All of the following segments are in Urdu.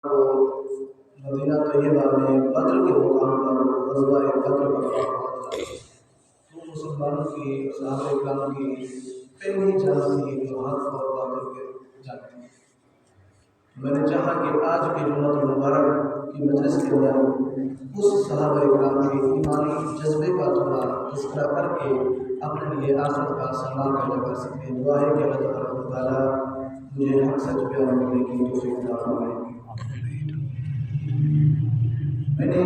تو مدینہ طیبہ میں بدر کے مقام پر غزوہ بدر کا واقعہ ہوا تھا۔ تو مسلمانوں کی صحابہ اکرام کی پہلی جنگ تھی جو حق اور باطل کے جنگ تھی۔ میں نے چاہا کہ آج کے جمعۃ المبارک کی مجلس کے اندر اس صحابہ اکرام کے ایمانی جذبے کا تھوڑا تذکرہ کر کے اپنے لیے آخرت کا سامان پیدا کر سکتے۔ دعا ہے کہ اللہ تبارک و تعالیٰ مجھے حق سچ بیان کرنے کی توفیق عطا فرمائے۔ میں نے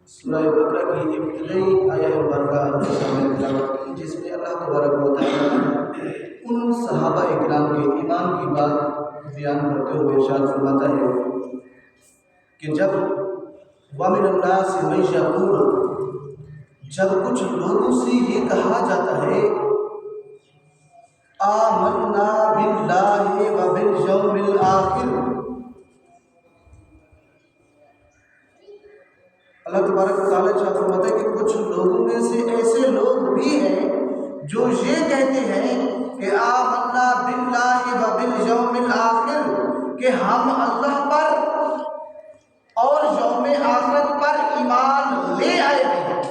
سورہ بقرہ کی ابتدائی آیہ مبارکہ سامنے تلاوت کی، جس میں اللہ تبارک و تعالیٰ ان صحابہ اکرام کے ایمان کی بات بیان کرتے ہوئے ارشاد فرماتا ہے کہ جب وَمِنَ النَّاسِ مَن يَقُولُ، جب کچھ لوگوں سے یہ کہا جاتا ہے آمنا باللہ وبالیوم الآخر، اللہ تبارک و تعالیٰ ارشاد فرماتا ہے کہ کچھ لوگوں میں سے ایسے لوگ بھی ہیں جو یہ کہتے ہیں کہ آمنا باللہ وبالیوم الآخر، کہ ہم اللہ پر اور یوم آخرت پر ایمان لے آئے ہیں۔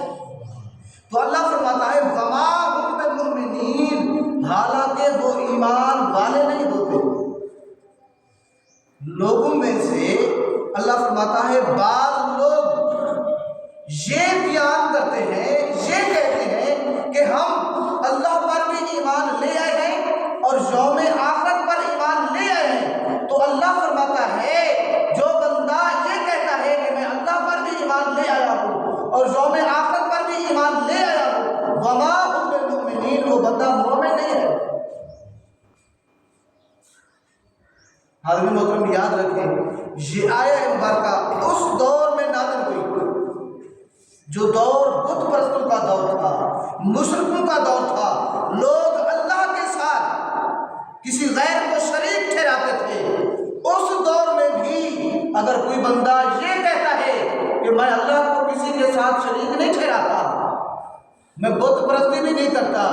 تو اللہ فرماتا ہے وما ہم بمؤمنین، حالانکہ وہ ایمان والے نہیں ہوتے۔ لوگوں میں سے اللہ فرماتا ہے بعض لوگ یہ بیان کرتے ہیں، یہ کہتے ہیں کہ ہم اللہ پر بھی ایمان لے آئے ہیں اور یوم آخرت پر ایمان لے آئے ہیں۔ تو اللہ فرماتا ہے جو بندہ یہ کہتا ہے کہ میں اللہ پر بھی ایمان لے آیا ہوں اور یوم آخرت پر بھی ایمان لے آیا ہوں، وما ہم بالمؤمنین، وہ بندہ مومن نہیں ہے۔ حاضرین محترم یاد رکھیں، یہ آیہ مبارکہ اس دور میں نازل ہوئی جو دور بت پرستوں کا دور تھا، مشرکوں کا دور تھا۔ لوگ اللہ کے ساتھ کسی غیر کو شریک ٹھہراتے تھے۔ اس دور میں بھی اگر کوئی بندہ یہ کہتا ہے کہ میں اللہ کو کسی کے ساتھ شریک نہیں ٹھہراتا، میں بت پرستی بھی نہیں کرتا،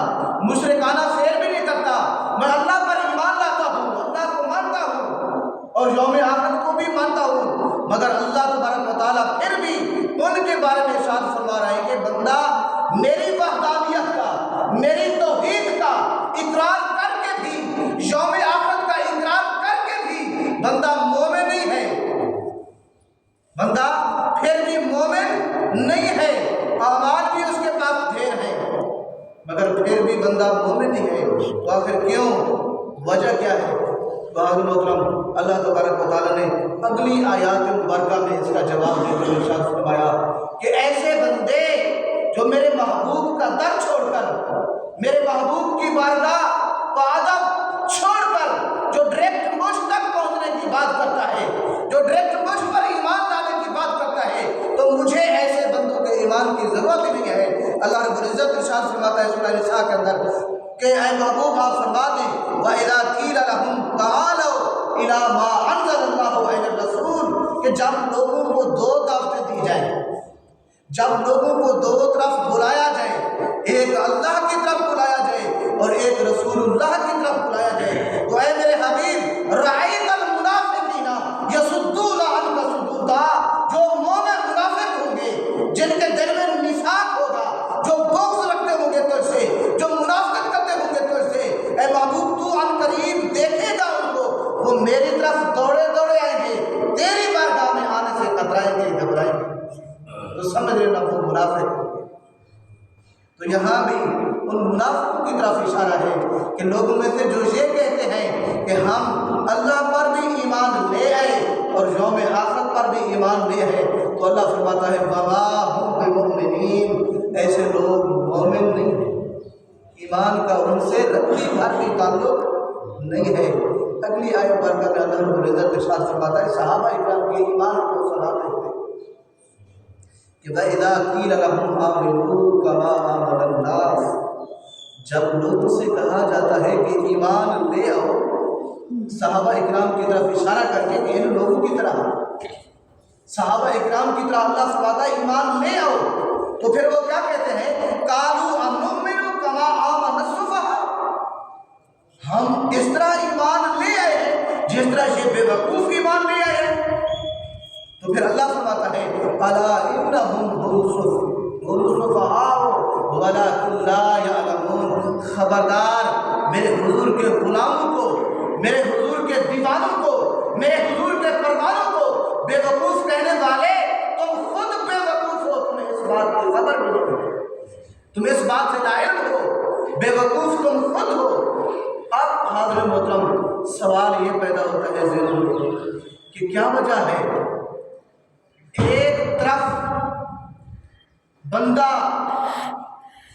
مشرکانہ فعل بھی نہیں کرتا، میں اللہ پر ایمان لاتا ہوں، اللہ کو مانتا ہوں اور یوم آخرت کو بھی مانتا ہوں، مگر اللہ تبارک و تعالیٰ پھر بھی ان کے بارے میں ارشاد فرما رہا ہے کہ بندہ میری وحدانیت کا، میری توحید کا اقرار کر کے بھی، یوم آخرت کا اقرار کر کے بھی بندہ مومن نہیں ہے، بندہ پھر بھی مومن نہیں ہے۔ اعمال بھی اس کے پاس ڈھیر ہیں مگر پھر بھی بندہ مومن نہیں ہے۔ تو آخر کیوں؟ وجہ کیا ہے؟ بہادر محترم، اللہ تبارک و تعالیٰ نے اگلی آیات مبارکہ میں اس کا جواب دیتے ہوئے ارشاد فرمایا کہ ایسے بندے جو میرے محبوب کا در چھوڑ کر، میرے محبوب کی بارگاہ کا ادب چھوڑ کر جو ڈائریکٹ مجھ تک پہنچنے کی بات کرتا ہے، جو ڈائریکٹ مجھ پر ایمان لانے کی بات کرتا ہے، تو مجھے ایسے بندوں کے ایمان کی ضرورت ہی نہیں ہے۔ اللہ رب العزت ارشاد فرماتا ہے سورہ نساء کے اندر کہ اے محبوب آپ فرما دیں وَإِذَا قِيلَ لَهُمْ تَعَالَوْا إِلَىٰ مَا أَنزَلَ اللَّهُ وَإِلَى الرَّسُولِ، کہ جب لوگوں کو دو دعوتیں دی جائیں، جب لوگوں کو دو طرف بلایا جائے، ایک اللہ کی طرف بلایا جائے اور ایک رسول اللہ کی طرف بلایا جائے، تو اے میرے حبیب رَأَيْتَ الْمُنَافِقِينَ يَصُدُّونَ عَنْكَ صُدُودًا، جو مومن منافق ہوں گے، جن کے دل میں نفاق ہوگا، جو بغض رکھتے ہوں گے تجھ سے، جو منافقت کرتے ہوں گے تجھ سے، اے محبوب تو عن قریب دیکھے گا ان کو، وہ میری طرف دوڑے دوڑے آئیں گے، تیری بارگاہ میں آنے سے کترائیں گے، گھبرائیں گے۔ تو سمجھ لینا وہ منافق ہوں گے۔ تو یہاں بھی ان منافقوں کی طرف اشارہ ہے کہ لوگوں میں سے جو یہ کہتے ہیں کہ ہم اللہ پر بھی ایمان لے آئے اور یوم آخرت پر بھی ایمان لے آئے، تو اللہ فرماتا ہے وَمَا هُم بِمُؤْمِنِينَ، ایسے لوگ مومن نہیں ہیں، ایمان کا ان سے رتی بھر بھی تعلق نہیں ہے۔ اگلی آیت مبارکہ میں اللہ رب العزت ارشاد فرماتا ہے صحابہ اکرام کے ایمان کو سناتے ہوئے کہ وَإِذَا قِيلَ لَهُمْ آمِنُوا كَمَا آمَنَ النَّاسُ، جب لوگوں سے کہا جاتا ہے کہ ایمان لے آؤ، صحابہ اکرام کی طرف اشارہ کر کے کہ ان لوگوں کی طرح، صحابہ اکرام کی طرح اللہ فرماتا ہے ایمان لے آؤ، تو پھر وہ کیا کہتے ہیں قَالُوا أَنُؤْمِنُ كَمَا آمَنَ السُّفَهَاءُ، ہم اس طرح ایمان لے آئے ہیں جس طرح یہ بے وقوف ایمان لے آئے ہیں۔ تو پھر اللہ فرماتا ہے الا انہم هم السفہاء ولکن لا یعلمون، خبردار میرے حضور کے غلاموں کو، میرے حضور کے دیوانوں کو، میرے حضور کے پروانوں کو بے وقوف کہنے والے، تم خود بے وقوف ہو، تمہیں اس بات کی خبر بھی نہیں ہے، تم اس بات سے لا علم ہو، بے وقوف تم خود ہو۔ اب حاضر محترم سوال یہ پیدا ہوتا ہے ذہن میں کہ کیا وجہ ہے ایک طرف بندہ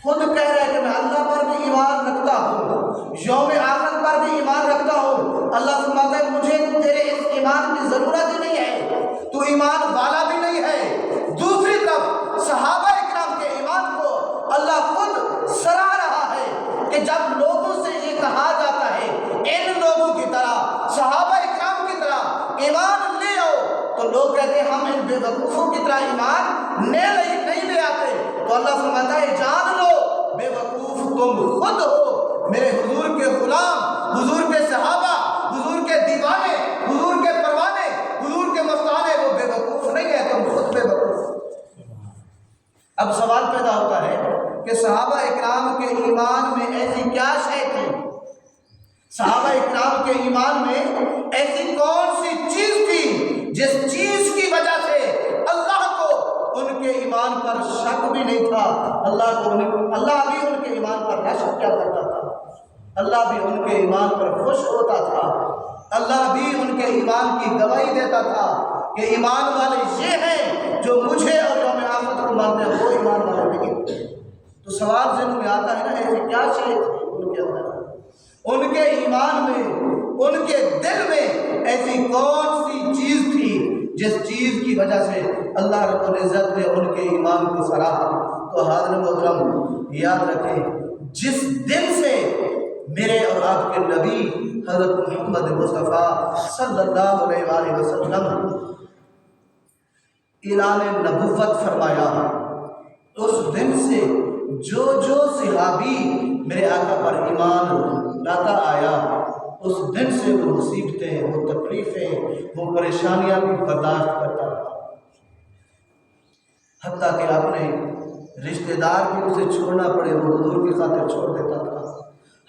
خود کہہ رہا ہے کہ میں اللہ پر بھی ایمان رکھتا ہوں، یوم آخرت پر بھی ایمان رکھتا ہوں، اللہ فرماتا ہے مجھے تیرے اس ایمان کی ضرورت ہی نہیں ہے، تو ایمان والا بھی نہیں ہے۔ دوسری طرف صحابہ اکرام کے ایمان کو اللہ خود سراہ رہا ہے کہ جب لوگوں سے یہ کہا جاتا ہے ان لوگوں کی طرح، صحابہ اکرام کی طرح ایمان لے آؤ، تو لوگ کہتے ہیں ہم ان بے وقوفوں کی طرح ایمان نہیں لے آتے، تو اللہ فرماتا ہے جان لو بے وقوف تم خود ہو، میرے حضور کے غلام، حضور کے صحابہ، حضور کے دیوانے، حضور کے پروانے، حضور کے مستانے وہ بے وقوف نہیں ہے، تم خود بے وقوف۔ اب سوال پیدا ہوتا ہے کہ صحابہ اکرام کے ایمان میں ایسی کیا شے تھی، صحابہ اکرام کے ایمان میں ایسی کون سی چیز تھی جس چیز کی وجہ سے اللہ کو ان کے ایمان پر شک بھی نہیں تھا، اللہ بھی ان کے ایمان پر رشک کیا کرتا تھا، اللہ بھی ان کے ایمان پر خوش ہوتا تھا، اللہ بھی ان کے ایمان کی گواہی دیتا تھا کہ ایمان والے یہ ہیں جو مجھے اور یوم آخرت کو مانتے ہیں، وہ ایمان والے نہیں۔ تو سوال ذہن میں آتا ہے نا ایسی کیا چیز تھی ان کے اندر، ان کے ایمان میں، ان کے دل میں ایسی کون سی چیز تھی جس چیز کی وجہ سے اللہ رب العزت نے ان کے ایمان کو سراہا۔ تو حاضر محترم یاد رکھیں جس دن سے میرے اور آپ کے نبی حضرت محمد مصطفیٰ صلی اللہ علیہ وآلہ وسلم اعلان نبوت فرمایا، اس دن سے جو صحابی میرے آقا پر ایمان لاتا آیا، اس دن سے وہ مصیبتیں، وہ تکلیفیں، وہ پریشانیاں بھی برداشت کرتا رہا، حتیٰ کہ اپنے رشتہ دار بھی اسے چھوڑنا پڑے وہ حضور کی خاطر چھوڑ دیتا تھا،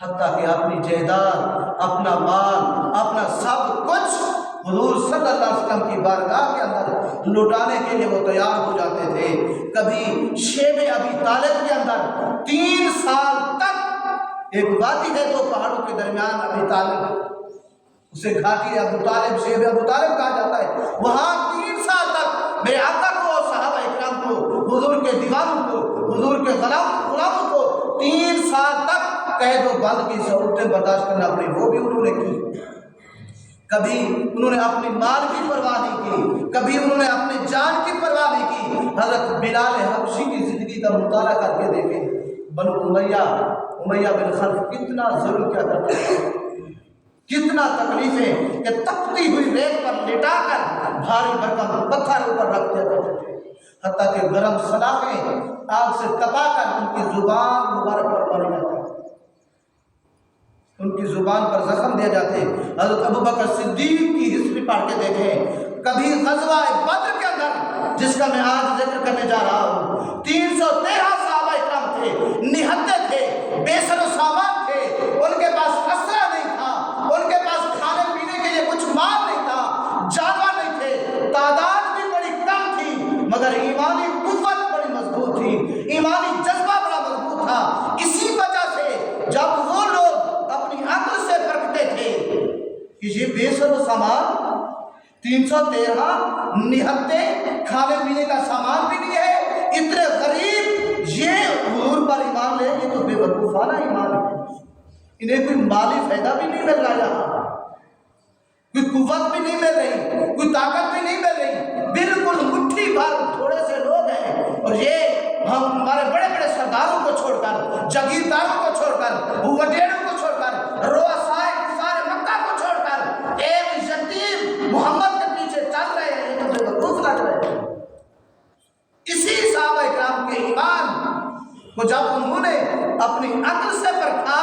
حتیٰ کہ اپنی جائیداد، اپنا مال، اپنا سب کچھ حضور صلی اللہ علیہ وسلم کی بارگاہ کے اندر لوٹانے کے لیے وہ تیار ہو جاتے تھے۔ کبھی شیب ابی طالب کے اندر 3 سال تک، ایک وادی ہے 2 پہاڑوں کے درمیان ابی طالب، اسے گھاٹی ابو طالب، شیب ابو طالب کہا جاتا ہے، وہاں 3 سال تک میرے آقا کو اور صحابہ اکرام کو، حضور کے دیوانوں کو، حضور کے غلاموں کو 3 سال تک قید و بند کی ضرورتیں برداشت کرنا پڑی، وہ بھی انہوں نے کی۔ کبھی انہوں نے اپنی مال کی پرواہ نہیں کی، کبھی انہوں نے اپنی جان کی پرواہ نہیں کی۔ حضرت بلال حبشی کی زندگی کا مطالعہ کر کے دیکھیں، بنو امیہ بن خلف کتنا ظلم کیا کرتا ہے، کتنا تکلیفیں کہ تپتی ہوئی ریت پر لٹا کر بھاری بھرکم پتھر اوپر رکھ دیا کرتے تھے، حتیٰ کہ گرم سلاخیں آگ سے تپا کر ان کی زبان مبارک پر ماری جاتی، ان کی زبان پر زخم دیا جاتے۔ حضرت ابوبکر صدیق کی ہسٹری پڑھ کے دیکھیں، کبھی غزوہ بدر کے اندر جس کا میں آج ذکر کرنے جا رہا ہوں، 313 صحابہ اکرام تھے، نہتے تھے، بے سر و سامان تھے، ان کے پاس اسلحہ نہیں تھا، ان کے پاس کھانے پینے کے لیے کچھ مال نہیں تھا، جانور نہیں تھے، تعداد بھی بڑی کم تھی، مگر ایمانی قوت بڑی مضبوط تھی، ایمانی جذبہ بڑا مضبوط تھا۔ اسی وجہ سے جب وہ لوگ اپنی عقل سے پرکھتے تھے کہ یہ بے سر و سامان 313 نہتے، کھانے پینے کا سامان بھی نہیں ہے، اتنے غریب، یہ حضور پر ایمان لے، یہ تو بے وقوفانہ ایمان ہے، انہیں کوئی مالی فائدہ بھی نہیں مل رہا یہاں، کوئی قوت بھی نہیں مل رہی، کوئی طاقت بھی نہیں مل رہی، بالکل مٹھی بھر تھوڑے سے لوگ ہیں، اور یہ ہم ہمارے بڑے بڑے سرداروں کو چھوڑ کر، جگیرداروں کو چھوڑ کر، وڈیروں کو چھوڑ کر، رؤسائے کفار مکہ کو چھوڑ کر ایک یتیم محمد کے پیچھے چل رہے ہیں، یہ تو بے وقوف لگ رہے ہیں۔ اسی صحابہ اکرام کے ایمان کو جب انہوں نے اپنی عقل سے پرکھا،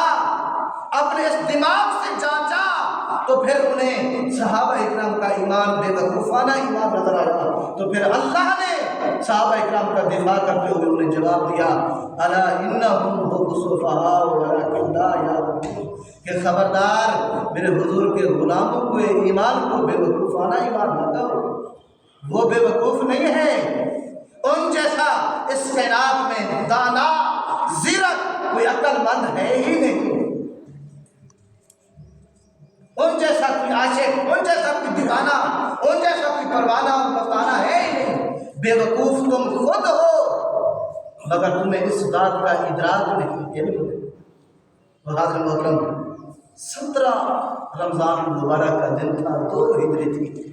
اپنے اس دماغ سے جانچا تو پھر انہیں صحابہ اکرام کا ایمان بے وقوفانہ ایمان نظر آیا، تو پھر اللہ نے صحابہ اکرام کا دفاع کرتے ہوئے انہیں جواب دیا الا انہم هم السفہاء ولکن لا یعلمون، کہ خبردار میرے حضور کے غلاموں کو ایمان کو بے وقوفانہ ایمان نہ کہو، وہ بے وقوف نہیں ہے، ان جیسا اس کائنات میں دانا زیرک کوئی عقل مند ہے ہی نہیں، ان جیسا کوئی عاشق، ان جیسا کوئی دیوانہ، ان جیسا کوئی پروانہ اور مستانہ ہے ہی نہیں، بے وقوف تم خود ہو مگر تمہیں اس بات کا ادراک نہیں علم ہے۔ اور حاضر محترم 17 رمضان المبارک کا دن تھا، 2 ہجری تھی،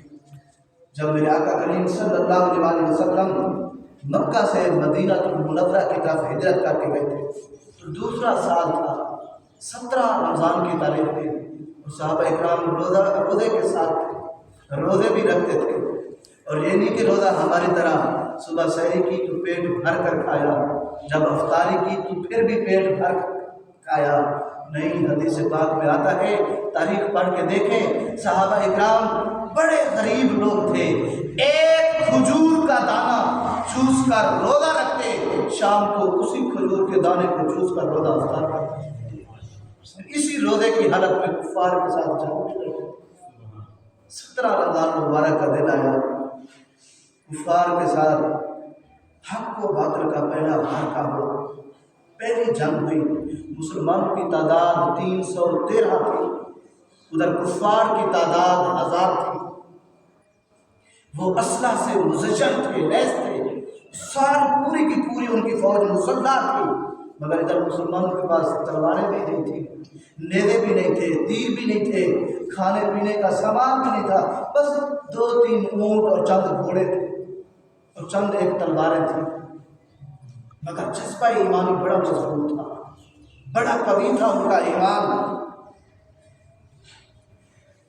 جب میرے آقا کریم صلی اللہ علیہ وسلم مکہ سے مدینہ المنورہ کی طرف ہجرت کر کے گئے تھے، تو دوسرا سال تھا، 17 رمضان کی تاریخ تھی، صحابہ اکرام روزے کے ساتھ تھے، روزے بھی رکھتے تھے، اور یہ نہیں کہ روزہ ہماری طرح صبح سحری کی تو پیٹ بھر کر کھایا، جب افطاری کی تو پھر بھی پیٹ بھر کر کھایا، نہیں، حدیث پاک میں آتا ہے، تاریخ پڑھ کے دیکھیں، صحابہ اکرام بڑے غریب لوگ تھے، ایک کھجور کا دانہ چوس کر روزہ رکھتے، شام کو اسی کھجور کے دانے کو چوس کر روزہ افطار کرتے، اسی روزے کی حالت میں کفار کے ساتھ جنگ کرتے۔ 17 رمضان مبارک کا دن آیا، کفار کے ساتھ حق و باطل کا پہلا معرکہ ہوا، پہلی جنگ ہوئی، مسلمانوں کی تعداد 313 تھی، ادھر کفار کی تعداد 1000 تھی، وہ اسلحہ سے مزین تھے، لیس تھے، ساری پوری کی پوری ان کی فوج مسلح تھی، مگر ادھر مسلمانوں کے پاس تلواریں بھی نہیں تھیں، نیزے بھی نہیں تھے، تیر بھی نہیں تھے، کھانے پینے کا سامان بھی نہیں تھا، بس 2-3 اونٹ اور چند گھوڑے تھے اور چند ایک تلواریں تھیں، مگر جذبہ ایمانی بڑا مضبوط تھا، بڑا قوی تھا ان کا ایمان۔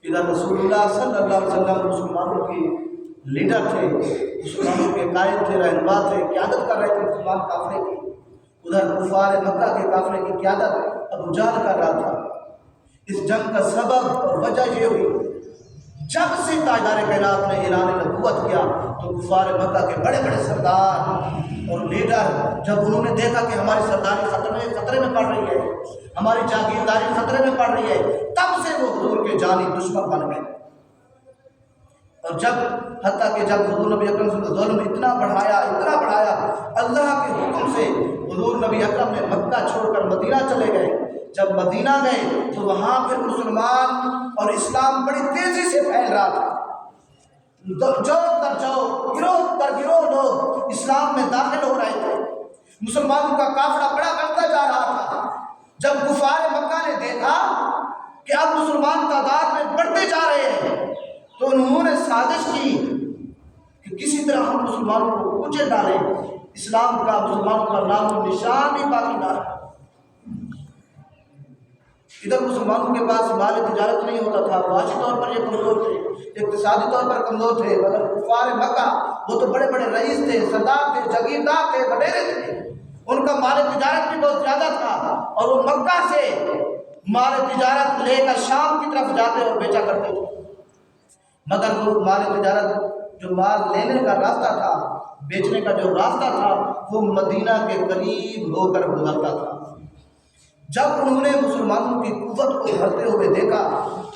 ادھر رسول اللہ صلی اللہ علیہ وسلم مسلمانوں کی لیڈر تھے، مسلمانوں کے قائد تھے، رہنما تھے، قیادت کر رہے تھے مسلمان قافلے کی، ادھر کفار مکہ کے قافلے کی قیادت ابو جہل کر رہا تھا۔ اس جنگ کا سبب اور وجہ یہ ہوئی، جب سے تاجدار کائنات نے اعلان نبوت کیا تو کفار مکہ کے بڑے بڑے سردار اور لیڈر جب انہوں نے دیکھا کہ ہماری سرداری خطرے میں پڑ رہی ہے، ہماری جاگیرداری خطرے میں پڑ رہی ہے، تب سے وہ حضور کے جانی دشمن بن گئے، اور حتیٰ کہ جب حضور نبی اکرم صلی اللہ علیہ وسلم اتنا بڑھایا اللہ کے حکم سے حضور نبی اکرم نے مکہ چھوڑ کر مدینہ چلے گئے، جب مدینہ گئے تو وہاں پھر مسلمان اور اسلام بڑی تیزی سے پھیل رہا تھا، جو در جو گروہ در گروہ لوگ اسلام میں داخل ہو رہے تھے، مسلمانوں کا قافلہ بڑا بڑھتا جا رہا تھا۔ جب کفار مکہ نے دیکھا کہ اب مسلمان تعداد میں بڑھتے جا رہے ہیں تو انہوں نے سازش کی کہ کسی طرح ہم مسلمانوں کو کچل ڈالیں، اسلام کا مسلمانوں کا نام و نشان ہی باقی نہ رہا۔ ادھر مسلمانوں کے پاس مال تجارت نہیں ہوتا تھا، معاشی طور پر یہ کمزور تھے، اقتصادی طور پر کمزور تھے، مگر کفار مکہ وہ تو بڑے بڑے رئیس تھے، سردار تھے، جاگیردار تھے، وڈیرے تھے، ان کا مال تجارت بھی بہت زیادہ تھا، اور وہ مکہ سے مال تجارت لے کر شام کی طرف جاتے اور بیچا کرتے تھے، مگر وہ مال تجارت جو مال لینے کا راستہ تھا، بیچنے کا جو راستہ تھا، وہ مدینہ کے قریب ہو کر گزرتا تھا۔ جب انہوں نے مسلمانوں کی قوت کو بڑھتے ہوئے دیکھا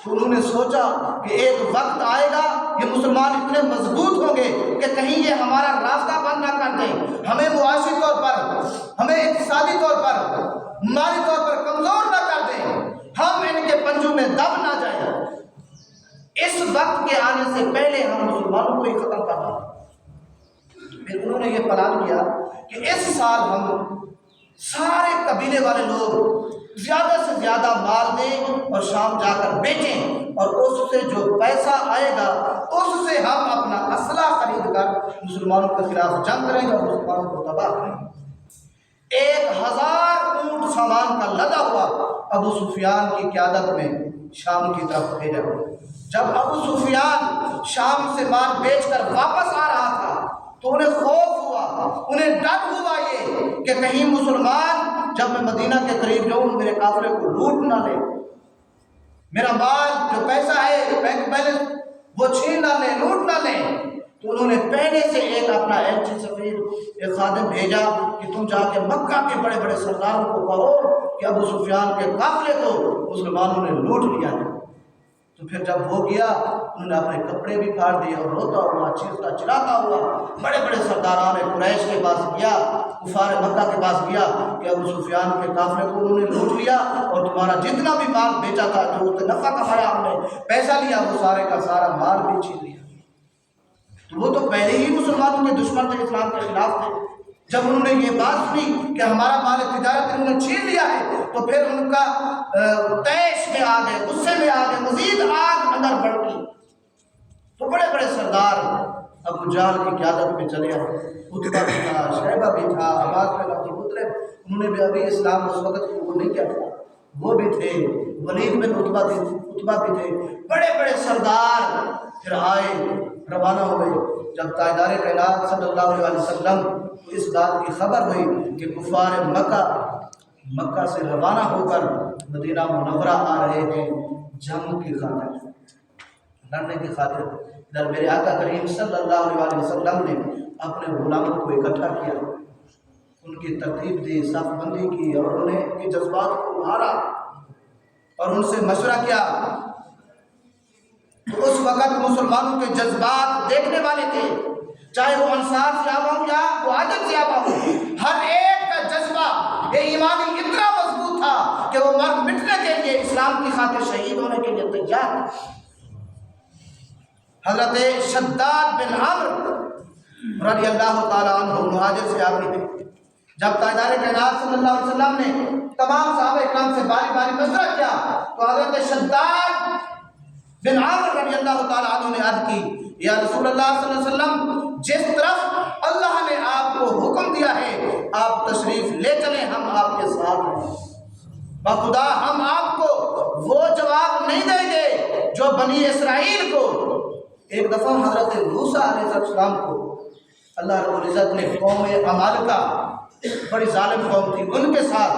تو انہوں نے سوچا کہ ایک وقت آئے گا یہ مسلمان اتنے مضبوط ہوں گے کہ کہیں یہ ہمارا راستہ بند نہ کر دیں، ہمیں معاشی طور پر، ہمیں اقتصادی طور پر، مالی طور پر کمزور نہ کر دیں، ہم ان کے پنجوں میں دب نہ جائیں، اس وقت کے آنے سے پہلے ہم مسلمانوں کو ہی ختم کرنا۔ پھر انہوں نے یہ پلان کیا کہ اس سال ہم سارے قبیلے والے لوگ زیادہ سے زیادہ مال دیں اور شام جا کر بیچیں، اور اس سے جو پیسہ آئے گا اس سے ہم اپنا اسلحہ خرید کر مسلمانوں کے خلاف جنگ کریں گے اور مسلمانوں کو تباہ کریں گے۔ 1000 اونٹ سامان کا لدا ہوا ابو سفیان کی قیادت میں شام کی طرف بھیجا۔ جب ابو سفیان شام سے مال بیچ کر واپس آ رہا تھا تو انہیں خوف ہوا، انہیں ڈر ہوا یہ کہ کہیں مسلمان جب میں مدینہ کے قریب جاؤں میرے قافلے کو لوٹ نہ لے۔ میرا مال جو پیسہ ہے بینک بیلنس وہ چھین نہ لیں، لوٹ نہ لیں۔ تو انہوں نے پہلے سے ایک اپنا ایلچی سفیر ایک خادم بھیجا کہ تم جا کے مکہ کے بڑے بڑے سرداروں کو کہو کہ ابو سفیان کے قافلے کو مسلمانوں نے لوٹ لیا ہے۔ تو پھر جب ہو گیا انہوں نے اپنے کپڑے بھی پھاڑ دیے اور روتا ہوا چیختا چلاتا ہوا بڑے بڑے سرداران قریش کے پاس گیا، کفار مکہ کے پاس گیا کہ ابو سفیان کے قافلے کو انہوں نے لوٹ لیا اور تمہارا جتنا بھی مال بیچا تھا، جو نفع کمایا ہم نے، پیسہ لیا، وہ سارے کا سارا مال بھی چھین لیا۔ تو وہ تو پہلے ہی مسلمانوں کے دشمن تھے، اسلام کے خلاف تھے۔ جب انہوں نے یہ بات سنی کہ ہمارا مال تجارت انہوں نے چھین لیا ہے، تو پھر ان کا تیش میں آ گئے، غصے میں آ گئے، مزید آگ اندر بڑھ گئی۔ تو بڑے بڑے سردار ابو جہل کی قیادت میں چلے آئے، عتبہ بھی تھا، شیبہ بھی تھا، عباس بن عبد المطلب، انہوں نے بھی ابھی اسلام اس وقت قبول نہیں کیا تھا، وہ بھی تھے، ولید بن عتبہ بھی تھے، بڑے بڑے سردار پھر آئے، روانہ ہوئے۔ جب تاجدار کائنات صلی اللہ علیہ وسلم کو اس بات کی خبر ہوئی کہ کفار مکہ سے روانہ ہو کر مدینہ منورہ آ رہے ہیں جنگ کی خاطر، لڑنے کی خاطر، ادھر میرے آقا کریم صلی اللہ علیہ وسلم نے اپنے غلاموں کو اکٹھا کیا، ان کی ترتیب دی، صف بندی کی، اور انہیں ان کے جذبات کو ابھارا اور ان سے مشورہ کیا۔ تو اس وقت مسلمانوں کے جذبات دیکھنے والے تھے، چاہے وہ انصار سے آبا ہوں یا مہاجر سے آبا ہوں، ہر ایک کا جذبہ یہ ایمانی اتنا مضبوط تھا کہ وہ مر مٹنے کے لیے، اسلام کی خاطر شہید ہونے کے لیے تیار تھے۔ حضرت شداد بن عمرو رضی اللہ تعالیٰ عنہ مہاجر سے آگے تھے۔ جب تاجدار کائنات صلی اللہ علیہ وسلم نے تمام صحابہ اکرام سے باری باری مشورہ کیا، تو حضرت شداد بن عمرو رضی اللہ تعالیٰ عنہ نے عرض کی، یا رسول اللہ صلی اللہ علیہ وسلم، جس طرف اللہ نے آپ کو حکم دیا ہے آپ تشریف لے چلیں، ہم آپ کے ساتھ ہیں۔ بخدا ہم آپ کو وہ جواب نہیں دیں گے جو بنی اسرائیل کو، ایک دفعہ حضرت موسیٰ علیہ السلام کو اللہ رب العزت نے قوم عمالقہ، بڑی ظالم قوم تھی، ان کے ساتھ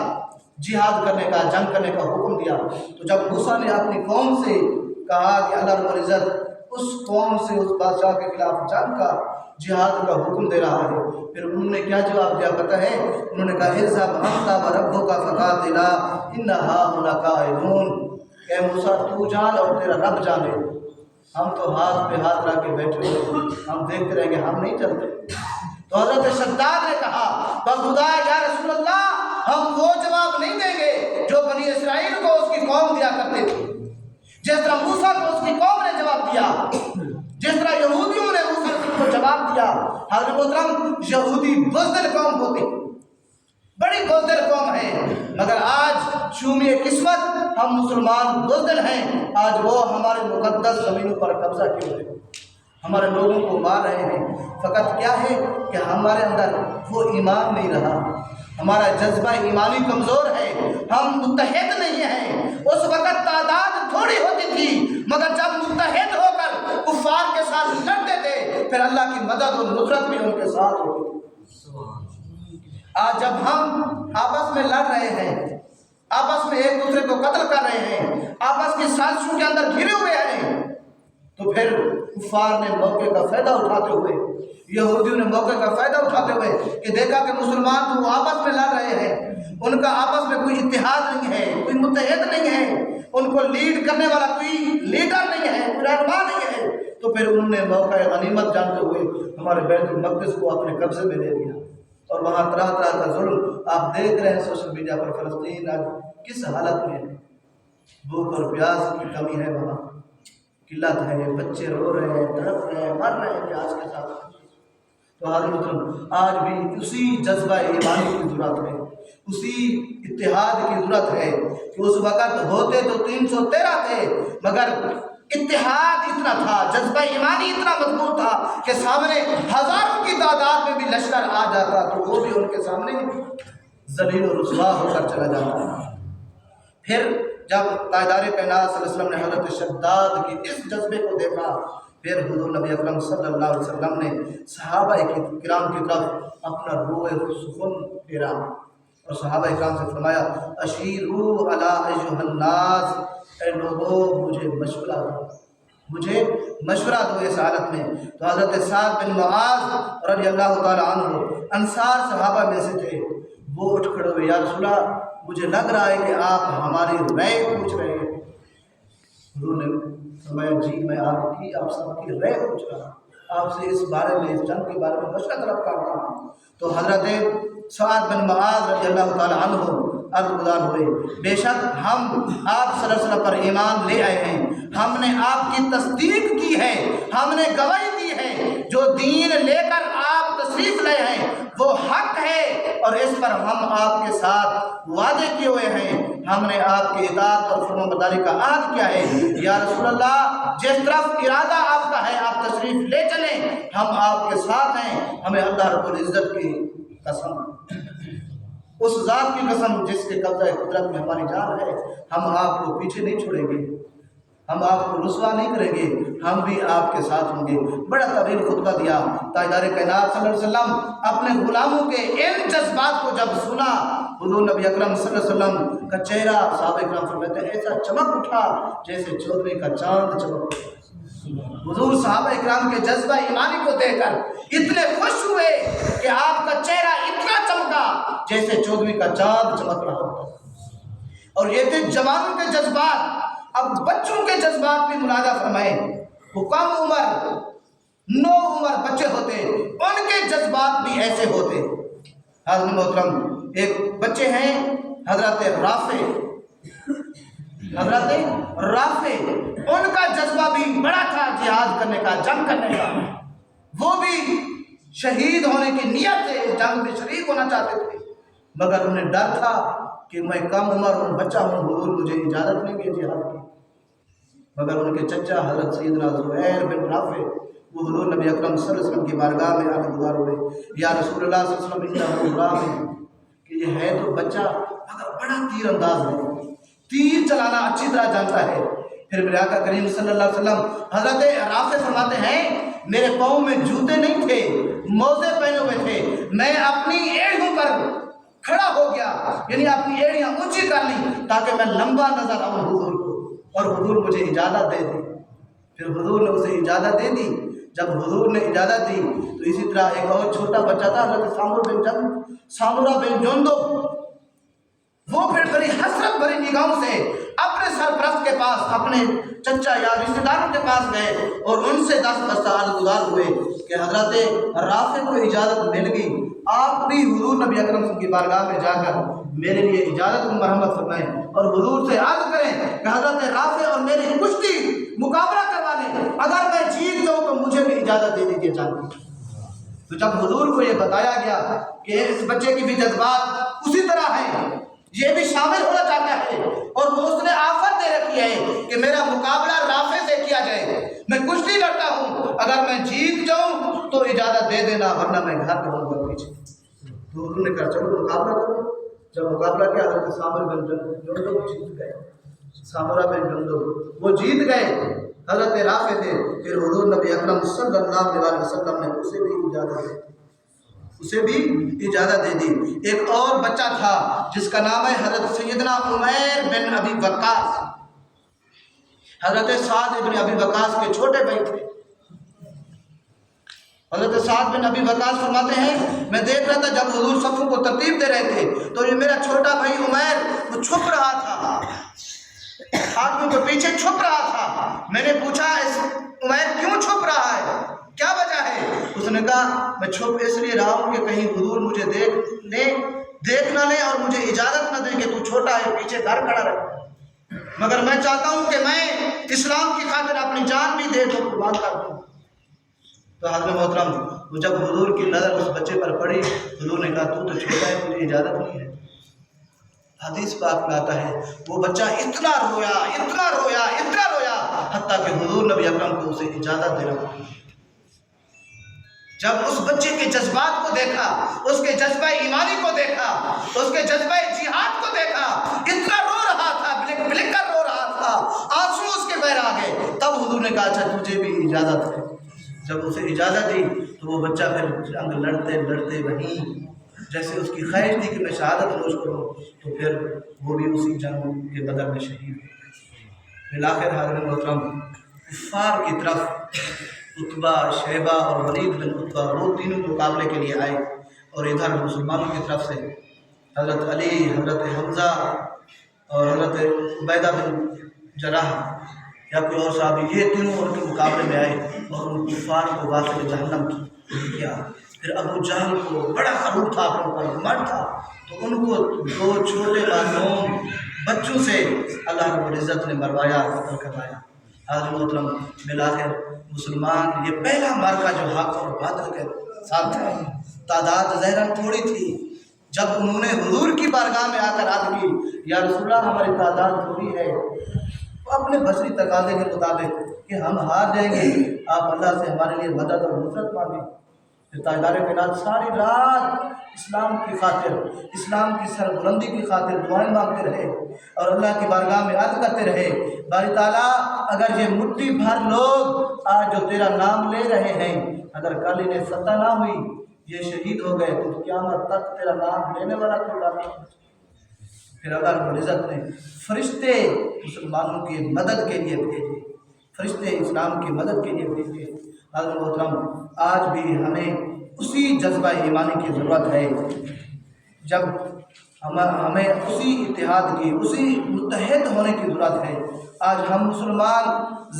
جہاد کرنے کا، جنگ کرنے کا حکم دیا۔ تو جب موسیٰ نے اپنی قوم سے کہا کہ اللہ رب العزت اس قوم سے، اس بادشاہ کے خلاف جنگ کا، جہاد کا حکم دے رہا ہے، پھر انہوں نے کیا جواب دیا پتہ ہے؟ انہوں نے کہا اذهب انت وربك فقاتلا ان هؤلاء قاعدون، کہ موسیٰ تو جان اور تیرا رب جانے، ہم تو ہاتھ پہ ہاتھ رکھ کے بیٹھے ہوئے، ہم دیکھتے رہیں گے، ہم نہیں چلتے۔ تو حضرت شداد نے کہا بخدا یا رسول اللہ، ہم وہ جواب نہیں دیں گے جو بنی اسرائیل کو اس کی قوم دیا کرتے تھے، جس طرح موسیٰ کو اس کی قوم نے جواب دیا، جس طرح یہودیوں نے موسیٰ کو جواب دیا۔ حضرت محترم، یہودی بزدل قوم ہوتے، بڑی بزدل قوم ہے، مگر آج شومی قسمت ہم مسلمان بزدل ہیں، آج وہ ہمارے مقدس زمینوں پر قبضہ کیے ہوئے، ہمارے لوگوں کو مار رہے ہیں۔ فقط کیا ہے کہ ہمارے اندر وہ ایمان نہیں رہا، ہمارا جذبہ ایمانی کمزور ہے، ہم متحد نہیں ہیں۔ اس وقت تعداد تھوڑی ہوتی تھی، مگر جب متحد ہو کر کفار کے ساتھ لڑتے تھے، پھر اللہ کی مدد اور نصرت بھی ان کے ساتھ ہوتی تھی۔ آج جب ہم آپس میں لڑ رہے ہیں، آپس میں ایک دوسرے کو قتل کر رہے ہیں، آپس کی سازشوں کے اندر گھرے ہوئے ہیں، تو پھر کفار نے موقع کا فائدہ اٹھاتے ہوئے، یہودیوں نے موقع کا فائدہ اٹھاتے ہوئے کہ دیکھا کہ مسلمان تو آپس میں لڑ رہے ہیں، ان کا آپس میں کوئی اتحاد نہیں ہے، کوئی متحد نہیں ہے، ان کو لیڈ کرنے والا کوئی لیڈر نہیں ہے، کوئی رہنما نہیں ہے، تو پھر انہوں نے موقع غنیمت جانتے ہوئے ہمارے بیت المقدس کو اپنے قبضے میں لے لیا، اور وہاں طرح طرح کا ظلم آپ دیکھ رہے ہیں سوشل میڈیا پر۔ فلسطین آج کس حالت میں ہے، بھوک اور پیاس کی کمی ہے، وہاں قلت ہے، بچے رو رہے ہیں، تڑپ رہے ہیں، مر رہے ہیں پیاس کے ساتھ۔ تو حضرت آج بھی اسی جذبہ ایمانی کی ضرورت ہے، اسی اتحاد کی ضرورت ہے کہ اس وقت ہوتے تو 313 تھے، مگر اتحاد اتنا تھا، جذبہ ایمانی اتنا مضبوط تھا کہ سامنے ہزاروں کی تعداد میں بھی لشکر آ جاتا تو وہ بھی ان کے سامنے ذلیل و رسوا ہو کر چلا جاتا۔ پھر جب تاجدار کائنات صلی اللہ علیہ وسلم نے حضرت شداد کی اس جذبے کو دیکھا، پھر حضور نبی اکرم صلی اللہ علیہ وسلم نے صحابہ کرام کی طرف اپنا روح سخن پھیرا اور صحابہ کرام سے فرمایا اشیروا علی ایھا الناس اے لوگوں مجھے مشورہ دو اس حالت میں۔ تو حضرت سعد بن معاذ رضی اللہ تعالیٰ عنہ انصار صحابہ میں سے تھے، وہ اٹھ کھڑے ہوئے، یا رسول اللہ مجھے لگ رہا ہے کہ آپ ہماری رائے پوچھ رہے ہیں۔ حضور نے فرمایا جی میں آپ سب کی رائے پوچھ رہا ہوں، آپ سے اس بارے میں، اس جنگ کے بارے میں مشورہ طلب کر رہا ہوں۔ تو حضرت سعد بن معاذ رضی اللہ تعالیٰ عنہ عرض گزار ہوئے، بے شک ہم آپ صلی اللہ علیہ وسلم پر ایمان لے آئے ہیں، ہم نے آپ کی تصدیق کی ہے، ہم نے گواہی دی ہے، جو دین لے کر آپ تشریف لائے ہیں وہ حق ہے، اور اس پر ہم آپ کے ساتھ وعدے کیے ہوئے ہیں، ہم نے آپ کی اطاعت اور فرمانبرداری کا عہد کیا ہے۔ یا رسول اللہ جس طرف ارادہ آپ کا ہے آپ تشریف لے چلیں، ہم آپ کے ساتھ ہیں، ہمیں اللہ رب العزت کی قسم، اس ذات کی قسم جس کے قبضہ قدرت میں ہماری جان ہے، ہم آپ کو پیچھے نہیں چھوڑیں گے، ہم آپ کو رسوا نہیں کریں گے، ہم بھی آپ کے ساتھ ہوں گے۔ بڑا طویل خطبہ دیا۔ تاجدار کائنات صلی اللہ علیہ وسلم اپنے غلاموں کے ان جذبات کو جب سنا، حضور نبی اکرم صلی اللہ علیہ وسلم کا چہرہ صحابہ اکرام فرماتے ہیں ایسا چمک اٹھا جیسے چودھویں کا چاند چمک اٹھا۔ حضور صحابہ اکرام کے جذبہ ایمانی کو دیکھ کر اتنے خوش ہوئے کہ آپ کا چہرہ اتنا چمکا جیسے چودھویں کا چاند چمک رہا ہوتا۔ اور یہ تھے جوانوں کے جذبات۔ اب بچوں کے جذبات بھی ملاحظہ فرمائیں، وہ کم عمر 9 عمر بچے ہوتے، ان کے جذبات بھی ایسے ہوتے۔ حضرت محترم ایک بچے ہیں حضرت رافع، ان کا جذبہ بھی بڑا تھا جہاد کرنے کا، جنگ کرنے کا، وہ بھی شہید ہونے کی نیت سے اس جنگ میں شریک ہونا چاہتے تھے، مگر انہیں ڈر تھا کہ میں کم عمر ہوں، بچہ ہوں، حضور مجھے اجازت نہیں ہے جہاد کی۔ مگر ان کے چچا حضرت سیدنا زبیر بن رافع وہ حضور نبی اکرم صلی اللہ علیہ وسلم کی بارگاہ میں آ کے گزار ہوئے، یا رسول اللہ صلی اللہ علیہ وسلم کہ یہ ہے تو بچہ مگر بڑا تیر انداز ہے، تیر چلانا اچھی طرح جانتا ہے۔ پھر میرے آقا کریم صلی اللہ علیہ وسلم حضرت رافع فرماتے ہیں میرے پاؤں میں جوتے نہیں تھے، موزے پہنے ہوئے تھے، میں اپنی ایڑیوں پر کھڑا ہو گیا، یعنی اپنی ایڑیاں اونچی کر لی تاکہ میں لمبا نظر آؤں حضور کو، اور حضور مجھے اجازت دے دی۔ پھر حضور نے اسے اجازت دے دی۔ جب حضور نے اجازت دی تو اسی طرح ایک اور چھوٹا بچہ تھا حضرت سامورہ بن جندب، وہ پھر بڑی حسرت بھری نگاہوں سے اپنے سرپرست کے پاس، اپنے چچا یا رشتہ داروں کے پاس گئے اور ان سے دست گزار ہوئے کہ حضرت رافع کو اجازت مل گئی، آپ بھی حضور نبی اکرم کی بارگاہ میں جا کر میرے لیے اجازت کو مرحمت فرمائیں اور حضور سے عرض کریں کہ حضرت رافع اور میری کشتی مقابلہ کروانے، اگر میں جیت جاؤں تو مجھے بھی اجازت دے دیجیے جان کی۔ تو جب حضور کو یہ بتایا گیا کہ اس بچے کی بھی جذبات اسی طرح ہیں، یہ بھی شامل ہونا چاہتا ہے، اور وہ اس نے آفت دے رکھی ہے کہ میرا مقابلہ رافع سے کیا جائے، میں کشتی لڑتا ہوں، اگر میں جیت جاؤں تو اجازت دے دینا ورنہ میں گھر رہوں گا پیچھے۔ تو حضور نے کہا چلو مقابلہ کرو۔ جب مقابلہ کیا حضرت سامورہ بن جندب جیت گئے، سامورہ بن جندب وہ جیت گئے، حضرت رافع تھے۔ پھر حضور نبی اکرم صلی اللہ علیہ وسلم نے اسے بھی اجازت دے دی۔ ایک اور بچہ تھا جس کا نام ہے حضرت سیدنا عمیر بن ابی وقاص، حضرت سعد بن ابی وقاص کے چھوٹے بھائی تھے۔ حضرت سعد بن ابی وقاص فرماتے ہیں میں دیکھ رہا تھا جب حضور صفوں کو ترتیب دے رہے تھے تو یہ میرا چھوٹا بھائی عمیر وہ چھپ رہا تھا، آدمیوں کے پیچھے چھپ رہا تھا۔ میں نے پوچھا اس عمیر کیوں چھپ رہا ہے، کیا وجہ ہے؟ اس نے کہا میں چھپ اس لیے رہا ہوں کہ کہیں حضور مجھے دیکھ نہ لیں اور مجھے اجازت نہ دیں کہ تو چھوٹا ہے پیچھے گھر کھڑا رہے، مگر میں چاہتا ہوں کہ میں اسلام کی خاطر اپنی جان بھی دے دو قربان کر دوں۔ تو حضرت محترم جب حضور کی نظر اس بچے پر پڑی، حضور نے کہا تو چھوٹا ہے مجھے اجازت نہیں ہے۔ حدیث پاک میں آتا ہے وہ بچہ اتنا رویا حتیٰ کہ حضور نبی اکرم کو اسے اجازت دے رہا۔ جب اس بچے کے جذبات کو دیکھا، اس کے جذبہ ایمانی کو دیکھا، اس کے جذبہ جہاد کو دیکھا، اتنا رو رہا تھا، بلک بلک کر رو رہا تھا، آنسو اس کے بہہ آ گئے، تب حضور نے کہا اچھا تجھے بھی اجازت ہے۔ جب اسے اجازت دی تو وہ بچہ پھر جنگ لڑتے وہیں جیسے اس کی خواہش تھی کہ میں شہادت نوش کروں، تو پھر وہ بھی اسی جنگ کے بدر میں شہید ہو۔ بالآخر حاضرین محترم کفار کی طرف عتبہ، شیبہ اور ولید بن عتبہ وہ تینوں مقابلے کے لیے آئے، اور ادھر مسلمانوں کی طرف سے حضرت علی، حضرت حمزہ اور حضرت عبیدہ بن جراح یا کوئی اور صحابی، یہ تینوں ان کے مقابلے میں آئے اور ان کفار کو واصل جہنم کیا۔ پھر ابو جہل کو بڑا غرور تھا، اپنے اوپر گھمنڈ تھا، تو ان کو دو چھوٹے معصوم بچوں سے اللہ رب العزت نے مروایا، قتل کروایا۔ حاضر محترم بالآخر مسلمان یہ پہلا معرکہ جو حق اور باطل کے ساتھ ہے، تعداد ظاہراً تھوڑی تھی۔ جب انہوں نے حضور کی بارگاہ میں آ کر عرض کی یا رسول اللہ ہماری تعداد تھوڑی ہے، تو اپنے بصری تقاضے کے مطابق کہ ہم ہار جائیں گے، آپ اللہ سے ہمارے لیے مدد اور نصرت مانگیں۔ پھر تاجدار کائنات ساری رات اسلام کی خاطر، اسلام کی سربلندی کی خاطر دعائیں مانگتے رہے اور اللہ کی بارگاہ میں عرض کرتے رہے، باری تعالیٰ اگر یہ مٹھی بھر لوگ آج جو تیرا نام لے رہے ہیں، اگر کل انہیں فتح نہ ہوئی، یہ شہید ہو گئے، تو قیامت تک تیرا نام لینے والا تو باقی۔ پھر اللہ رب العزت نے فرشتے مسلمانوں کی مدد کے لیے بھیجے، فرشتے اسلام کی مدد کے لیے بھیجے۔ حضرت محترم آج بھی ہمیں اسی جذبہ ایمانی کی ضرورت ہے، جب ہمیں اسی اتحاد کی، اسی متحد ہونے کی ضرورت ہے۔ آج ہم مسلمان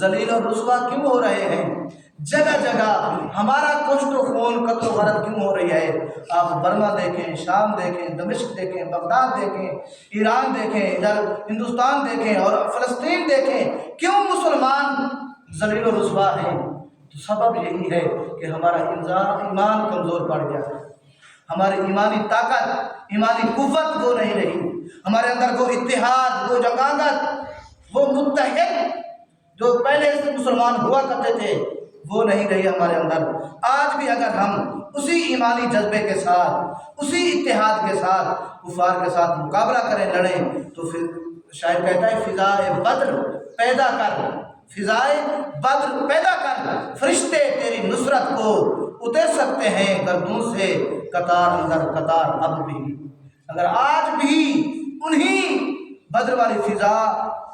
ذلیل اور رسوا کیوں ہو رہے ہیں؟ جگہ جگہ ہمارا کشت و خون، قتل و غارت کیوں ہو رہی ہے؟ آپ برما دیکھیں، شام دیکھیں، دمشق دیکھیں، بغداد دیکھیں، ایران دیکھیں، ادھر ہندوستان دیکھیں اور فلسطین دیکھیں، کیوں مسلمان ذلیل و رسوا ہیں؟ تو سبب یہی ہے کہ ہمارا ایمان کمزور پڑ گیا ہے، ہماری ایمانی طاقت، ایمانی قوت وہ نہیں رہی، ہمارے اندر وہ اتحاد، وہ جماعت، وہ متحد جو پہلے سے مسلمان ہوا کرتے تھے وہ نہیں رہی ہمارے اندر۔ آج بھی اگر ہم اسی ایمانی جذبے کے ساتھ، اسی اتحاد کے ساتھ کفار کے ساتھ مقابلہ کریں، لڑیں، تو پھر شاید کہتا ہے فضائے بدر پیدا کر، فضائے بدر پیدا کر، فرشتے تیری نصرت کو اتر سکتے ہیں گردوں سے قطار اندر قطار اب بھی۔ اگر آج بھی انہی بدر والی فضا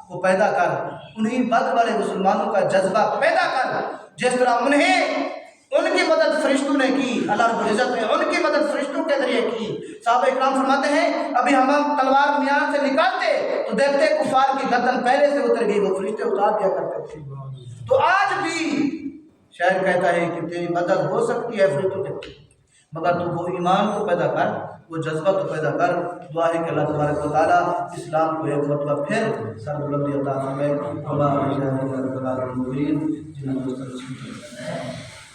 کو پیدا کر، انہی بدر والے مسلمانوں کا جذبہ پیدا کر، جس طرح ان کی مدد فرشتوں نے کی، اللہ رب العزت نے ان کی مدد فرشتوں کے ذریعے کی۔ صحابہ اکرام فرماتے ہیں ابھی ہم تلوار میان سے نکالتے تو دیکھتے کفار کی گردن پہلے سے اتر گئی، وہ فرشتے اتار دیا کرتے تھے۔ تو آج بھی شاعر کہتا ہے کہ تیری مدد ہو سکتی ہے فرشتوں کے، مگر تو وہ ایمان کو پیدا کر، وہ جذبہ تو پیدا کر۔ دعا ہے کہ اللہ تبارک و تعالیٰ اسلام کو ایک مرتبہ پھر سربلندی عطا فرمائے۔